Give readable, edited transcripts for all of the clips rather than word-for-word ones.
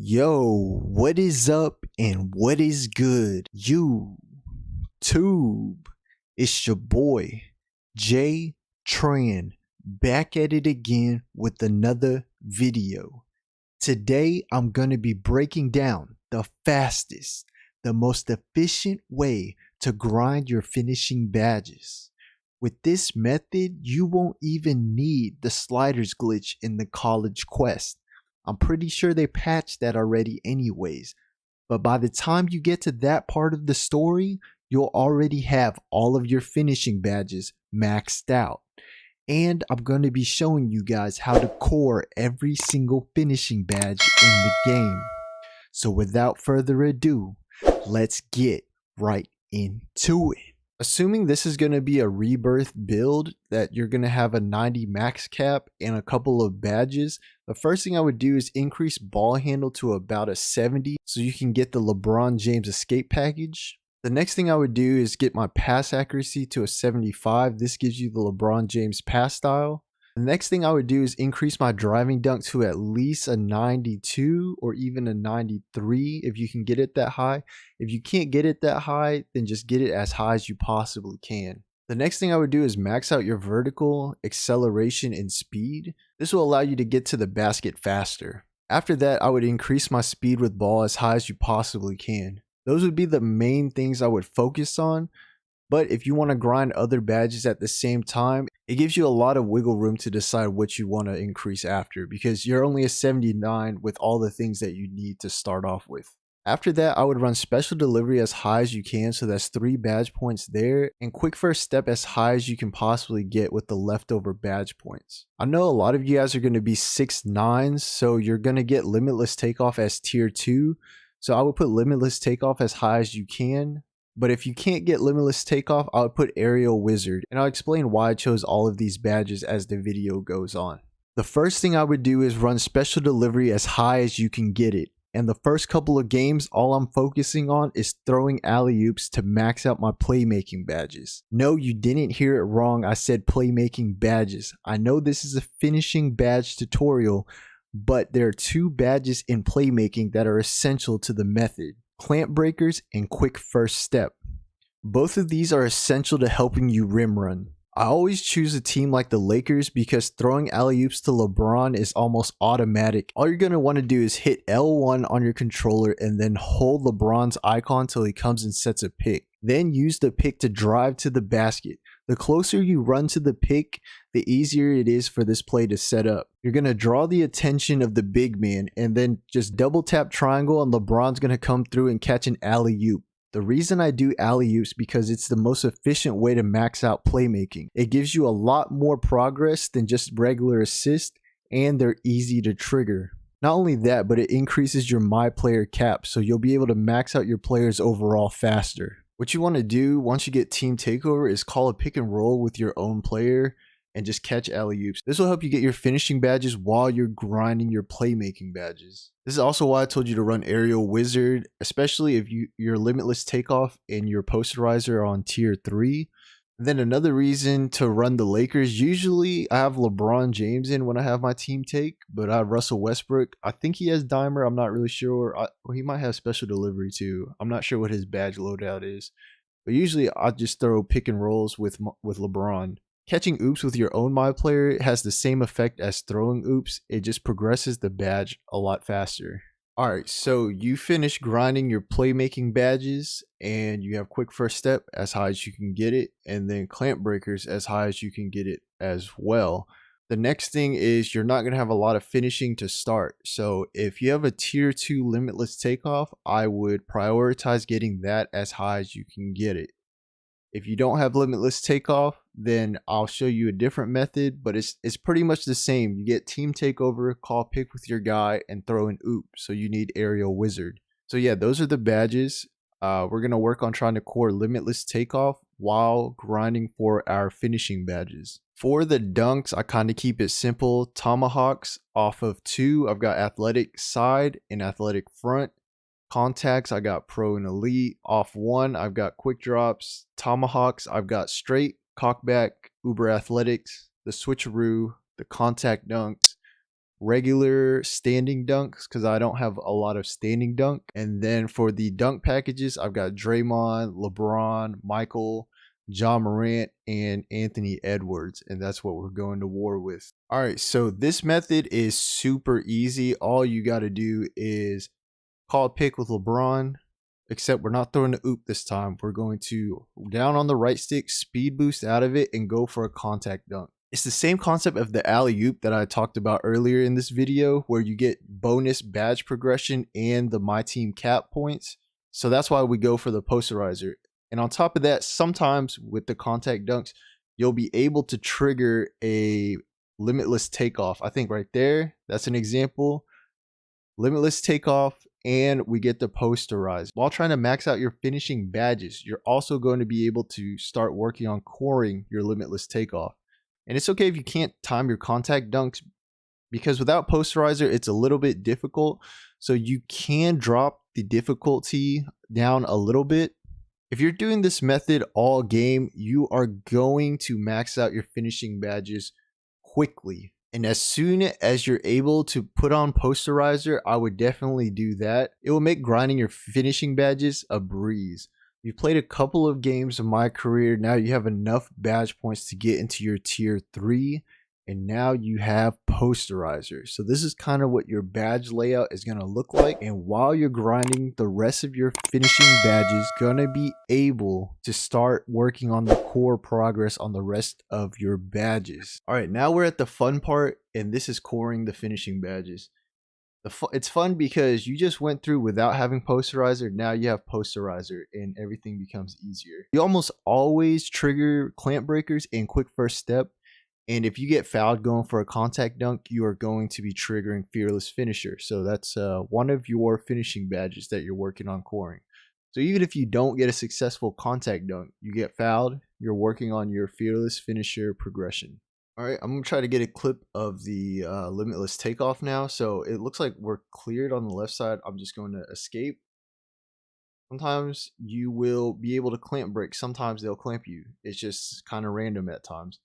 Yo, what is up and what is good? YouTube. It's your boy, J Tran, back at it again with another video. Today, I'm going to be breaking down the fastest, the most efficient way to grind your finishing badges. With this method, you won't even need the sliders glitch in the college quest. I'm pretty sure they patched that already anyways, but by the time you get to that part of the story, you'll already have all of your finishing badges maxed out. And I'm going to be showing you guys how to core every single finishing badge in the game. So without further ado, let's get right into it. Assuming this is going to be a rebirth build that you're going to have a 90 max cap and a couple of badges, the first thing I would do is increase ball handle to about a 70 so you can get the LeBron James escape package. The next thing I would do is get my pass accuracy to a 75. This gives you the LeBron James pass style. The next thing I would do is increase my driving dunk to at least a 92 or even a 93 if you can get it that high. If you can't get it that high, then just get it as high as you possibly can. The next thing I would do is max out your vertical, acceleration, and speed. This will allow you to get to the basket faster. After that, I would increase my speed with ball as high as you possibly can. Those would be the main things I would focus on. But if you want to grind other badges at the same time, it gives you a lot of wiggle room to decide what you want to increase after, because you're only a 79 with all the things that you need to start off with. After that, I would run special delivery as high as you can, so that's 3 badge points there, and quick first step as high as you can possibly get with the leftover badge points. I know a lot of you guys are going to be 6'9", so you're going to get Limitless Takeoff as tier 2, so I would put Limitless Takeoff as high as you can. But if you can't get Limitless Takeoff, I would put Aerial Wizard, and I'll explain why I chose all of these badges as the video goes on. The first thing I would do is run Special Delivery as high as you can get it, and the first couple of games, all I'm focusing on is throwing alley-oops to max out my Playmaking badges. No, you didn't hear it wrong, I said Playmaking badges. I know this is a finishing badge tutorial, but there are 2 badges in Playmaking that are essential to the method. Clamp breakers and quick first step. Both of these are essential to helping you rim run. I always choose a team like the Lakers because throwing alley-oops to LeBron is almost automatic. All you're going to want to do is hit L1 on your controller and then hold LeBron's icon till he comes and sets a pick. Then use the pick to drive to the basket. The closer you run to the pick, the easier it is for this play to set up. You're going to draw the attention of the big man and then just double tap triangle and LeBron's going to come through and catch an alley-oop. The reason I do alley-oops because it's the most efficient way to max out Playmaking. It gives you a lot more progress than just regular assist, and they're easy to trigger. Not only that, but it increases your my player cap, so you'll be able to max out your players overall faster. What you want to do once you get team takeover is call a pick and roll with your own player and just catch alley-oops. This will help you get your finishing badges while you're grinding your Playmaking badges. This is also why I told you to run Aerial Wizard, especially if your Limitless Takeoff and your Posterizer are on tier 3. And then another reason to run the Lakers, usually I have LeBron James in when I have my team take, but I have Russell Westbrook. I think he has Dimer, I'm not really sure. Or he might have Special Delivery too. I'm not sure what his badge loadout is. But usually I just throw pick and rolls with LeBron. Catching oops with your own my player has the same effect as throwing oops. It just progresses the badge a lot faster. Alright, so you finish grinding your Playmaking badges and you have quick first step as high as you can get it, and then clamp breakers as high as you can get it as well. The next thing is you're not going to have a lot of finishing to start. So if you have a tier 2 Limitless Takeoff, I would prioritize getting that as high as you can get it. If you don't have Limitless Takeoff, then I'll show you a different method, but it's pretty much the same. You get team takeover, call pick with your guy, and throw an oop. So you need Aerial Wizard. So yeah, those are the badges. We're going to work on trying to core Limitless Takeoff while grinding for our finishing badges. For the dunks, I kind of keep it simple. Tomahawks off of 2. I've got Athletic Side and Athletic Front. Contacts, I got Pro and Elite. Off 1, I've got Quick Drops. Tomahawks, I've got Straight, Cockback, Uber Athletics, the Switcheroo, the Contact Dunks, regular standing dunks because I don't have a lot of standing dunk. And then for the dunk packages, I've got Draymond, LeBron, Michael, John Morant, and Anthony Edwards, and that's what we're going to war with. All right, so this method is super easy. All you got to do is call a pick with LeBron, except we're not throwing the oop this time. We're going to down on the right stick, speed boost out of it, and go for a contact dunk. It's the same concept of the alley-oop that I talked about earlier in this video, where you get bonus badge progression and the My Team cap points. So that's why we go for the posterizer. And on top of that, sometimes with the contact dunks, you'll be able to trigger a limitless takeoff. I think right there, that's an example. Limitless takeoff, and we get the posterize. While trying to max out your finishing badges, you're also going to be able to start working on coring your limitless takeoff. And it's okay if you can't time your contact dunks, because without posterizer, it's a little bit difficult. So you can drop the difficulty down a little bit. If you're doing this method all game, you are going to max out your finishing badges quickly. And as soon as you're able to put on posterizer, I would definitely do that. It will make grinding your finishing badges a breeze. You've played a couple of games of My Career. Now you have enough badge points to get into your tier 3. And now you have posterizer. So this is kind of what your badge layout is going to look like. And while you're grinding, the rest of your finishing badges going to be able to start working on the core progress on the rest of your badges. All right, now we're at the fun part, and this is coring the finishing badges. It's fun because you just went through without having posterizer. Now you have posterizer and everything becomes easier. You almost always trigger clamp breakers and quick first step. And if you get fouled going for a contact dunk, you are going to be triggering Fearless Finisher. So that's one of your finishing badges that you're working on coring. So even if you don't get a successful contact dunk, you get fouled, you're working on your Fearless Finisher progression. All right, I'm going to try to get a clip of the Limitless Takeoff now. So it looks like we're cleared on the left side. I'm just going to escape. Sometimes you will be able to clamp break. Sometimes they'll clamp you. It's just kind of random at times.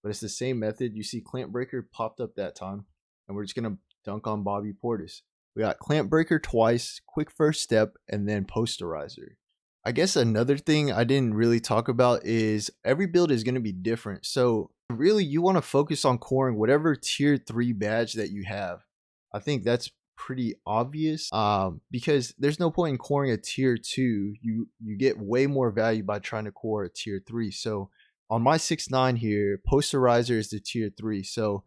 But it's the same method. You see clamp breaker popped up that time. And we're just going to dunk on Bobby Portis. We got clamp breaker twice, quick first step, and then posterizer. I guess another thing I didn't really talk about is every build is going to be different. So really you want to focus on coring whatever tier 3 badge that you have. I think that's pretty obvious because there's no point in coring a tier 2. You get way more value by trying to core a tier 3. So on my 6'9" here, posterizer is the tier 3. So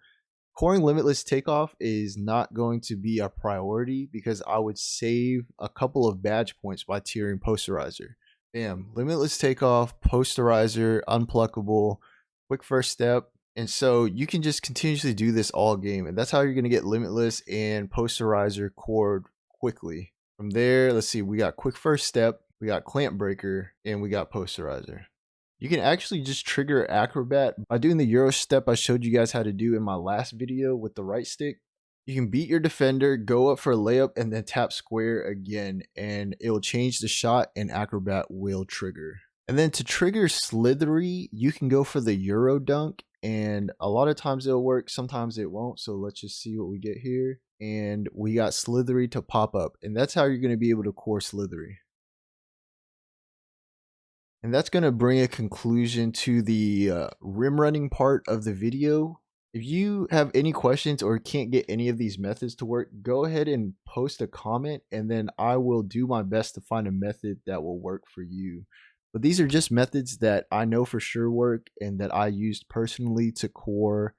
coring Limitless Takeoff is not going to be a priority because I would save a couple of badge points by tiering posterizer. Bam, Limitless Takeoff, posterizer, unpluckable, quick first step. And so you can just continuously do this all game. And that's how you're going to get Limitless and posterizer cored quickly. From there, let's see, we got quick first step, we got clamp breaker, and we got posterizer. You can actually just trigger Acrobat by doing the Euro step I showed you guys how to do in my last video with the right stick. You can beat your defender, go up for a layup, and then tap square again, and it will change the shot and Acrobat will trigger. And then to trigger Slithery, you can go for the Euro dunk, and a lot of times it'll work, sometimes it won't. So let's just see what we get here. And we got Slithery to pop up, and that's how you're going to be able to core Slithery. And that's going to bring a conclusion to the rim running part of the video. If you have any questions or can't get any of these methods to work, go ahead and post a comment, and then I will do my best to find a method that will work for you. But these are just methods that I know for sure work and that I used personally to core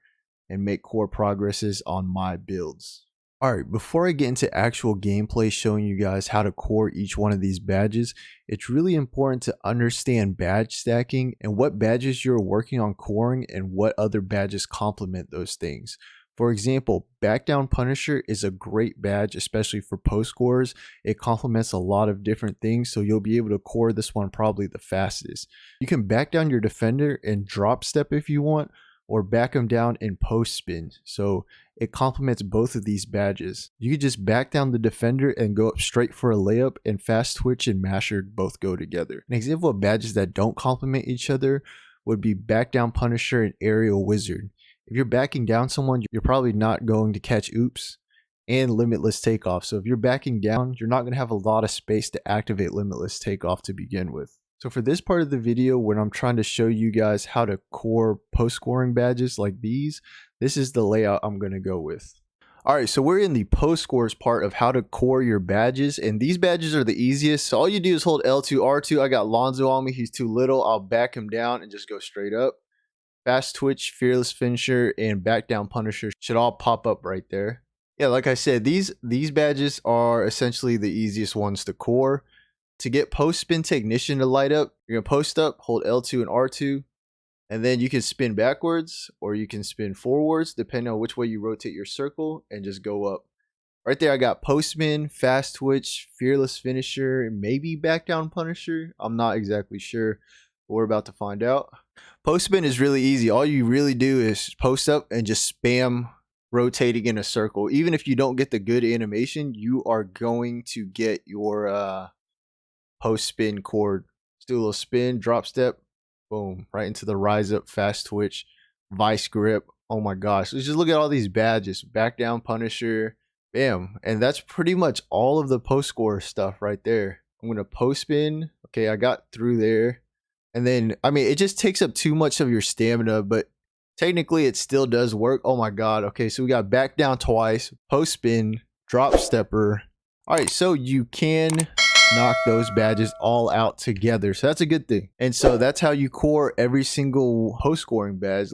and make core progresses on my builds. Alright, before I get into actual gameplay showing you guys how to core each one of these badges, it's really important to understand badge stacking and what badges you're working on coring and what other badges complement those things. For example, Back Down Punisher is a great badge, especially for post scorers. It complements a lot of different things, so you'll be able to core this one probably the fastest. You can back down your defender and drop step if you want, or back them down in post spin. So it complements both of these badges. You could just back down the defender and go up straight for a layup, and fast twitch and masher both go together. An example of badges that don't complement each other would be Back Down Punisher and Aerial Wizard. If you're backing down someone, you're probably not going to catch oops and limitless takeoff. So if you're backing down, you're not going to have a lot of space to activate limitless takeoff to begin with. So for this part of the video, when I'm trying to show you guys how to core post scoring badges like these, this is the layout I'm going to go with. All right, so we're in the post scores part of how to core your badges, and these badges are the easiest. So all you do is hold L2, R2. I got Lonzo on me. He's too little. I'll back him down and just go straight up. Fast twitch, fearless finisher, and back down punisher should all pop up right there. Yeah, like I said, these badges are essentially the easiest ones to core. To get post spin technician to light up, you're gonna post up, hold L2 and R2, and then you can spin backwards or you can spin forwards depending on which way you rotate your circle, and just go up. Right there I got post spin, fast twitch, fearless finisher, and maybe back down punisher. I'm not exactly sure, but we're about to find out. Post spin is really easy. All you really do is post up and just spam rotating in a circle. Even if you don't get the good animation, you are going to get your post spin chord. Let's do a little spin, drop step, boom, right into the rise up, fast twitch, vice grip. Oh my gosh, let's just look at all these badges. Back down punisher, bam. And that's pretty much all of the post score stuff right there. I'm gonna post spin. Okay, I got through there. And then, I mean, it just takes up too much of your stamina, but technically it still does work. Oh my god. Okay, so we got back down twice, post spin, drop stepper. All right, so you can knock those badges all out together, so that's a good thing. And so that's how you core every single post scoring badge.